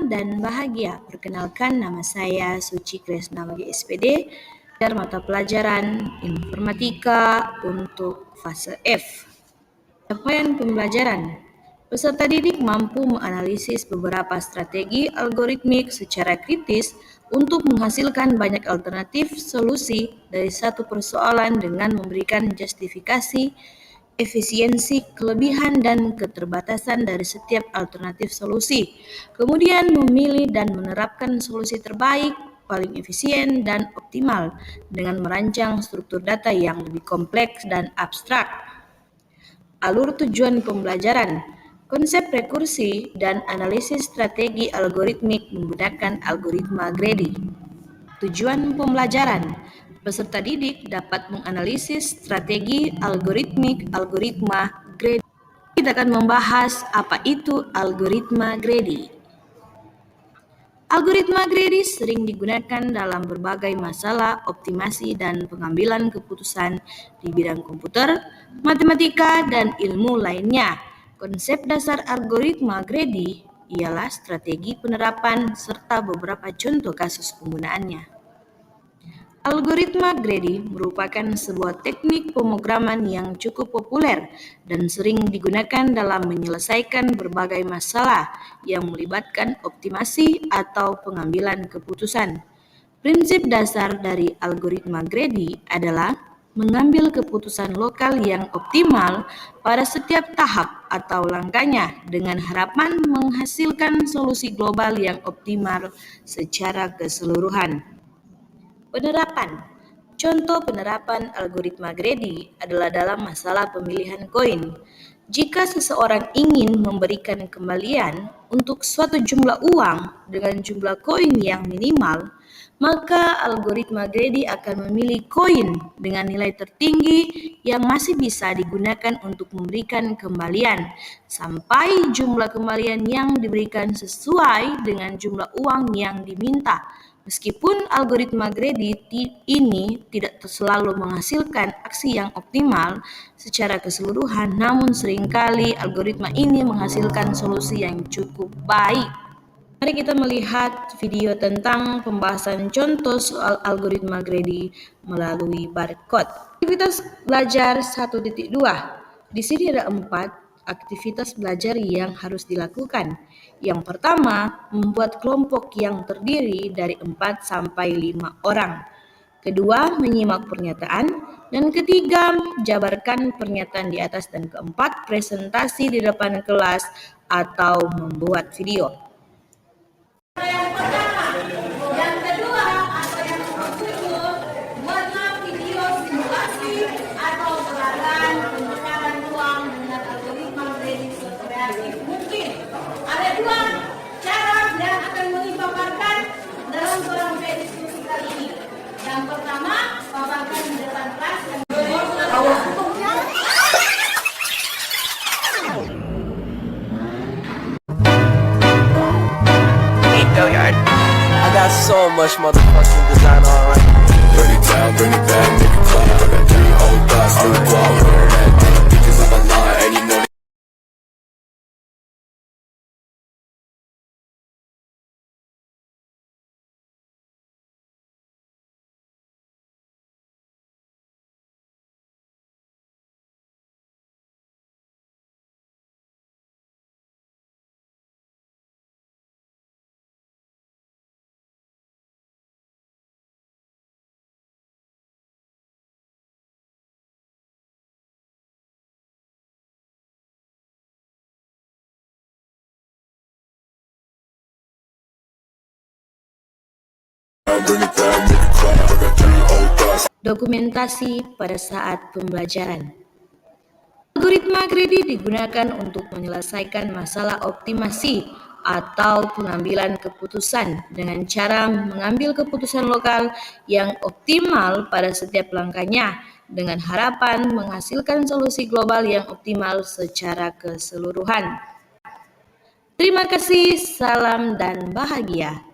dan bahagia. Perkenalkan, nama saya Suci Kresna Wage SPD, dari mata pelajaran Informatika untuk fase F. Capaian pembelajaran. Peserta didik mampu menganalisis beberapa strategi algoritmik secara kritis untuk menghasilkan banyak alternatif solusi dari satu persoalan dengan memberikan justifikasi, efisiensi, kelebihan, dan keterbatasan dari setiap alternatif solusi. Kemudian memilih dan menerapkan solusi terbaik, paling efisien, dan optimal dengan merancang struktur data yang lebih kompleks dan abstrak. Alur tujuan pembelajaran. Konsep rekursi dan analisis strategi algoritmik menggunakan algoritma Grady. Tujuan pembelajaran. Peserta didik dapat menganalisis strategi algoritmik algoritma Grady. Kita akan membahas apa itu algoritma Grady. Algoritma Grady sering digunakan dalam berbagai masalah optimasi dan pengambilan keputusan di bidang komputer, matematika, dan ilmu lainnya. Konsep dasar algoritma Grady ialah strategi penerapan serta beberapa contoh kasus penggunaannya. Algoritma Grady merupakan sebuah teknik pemrograman yang cukup populer dan sering digunakan dalam menyelesaikan berbagai masalah yang melibatkan optimasi atau pengambilan keputusan. Prinsip dasar dari algoritma Grady adalah mengambil keputusan lokal yang optimal pada setiap tahap atau langkahnya dengan harapan menghasilkan solusi global yang optimal secara keseluruhan. Penerapan. Contoh penerapan algoritma Grady adalah dalam masalah pemilihan koin. Jika seseorang ingin memberikan kembalian untuk suatu jumlah uang dengan jumlah koin yang minimal, maka algoritma Grady akan memilih koin dengan nilai tertinggi yang masih bisa digunakan untuk memberikan kembalian sampai jumlah kembalian yang diberikan sesuai dengan jumlah uang yang diminta. Meskipun algoritma Grady ini tidak selalu menghasilkan aksi yang optimal secara keseluruhan, namun seringkali algoritma ini menghasilkan solusi yang cukup baik. Mari kita melihat video tentang pembahasan contoh soal algoritma Grady melalui barcode. Aktivitas belajar 1.2. Di sini ada 4 aktivitas belajar yang harus dilakukan. Yang pertama, membuat kelompok yang terdiri dari 4 sampai 5 orang. Kedua, menyimak pernyataan. Dan ketiga, jabarkan pernyataan di atas. Dan keempat, presentasi di depan kelas atau membuat video. Yang kedua, atau yang ketujuh, buatlah video simulasi atau gerakan penukaran uang dengan algoritma Grady sekreatif mungkin. Ada 2 cara yang akan dipaparkan dalam kelompok diskusi kali ini. Yang pertama, paparkan di depan kelas dan I got so much motherfucking design alright. Burn it down, bring it back, make it clap. I got 3 old thoughts, do it all, wear that thing. Bitches up a line, and you know bring it down, make it clap. I got 3 old thoughts. Dokumentasi pada saat pembelajaran. Algoritma Grady digunakan untuk menyelesaikan masalah optimasi atau pengambilan keputusan dengan cara mengambil keputusan lokal yang optimal pada setiap langkahnya dengan harapan menghasilkan solusi global yang optimal secara keseluruhan. Terima kasih, salam dan bahagia.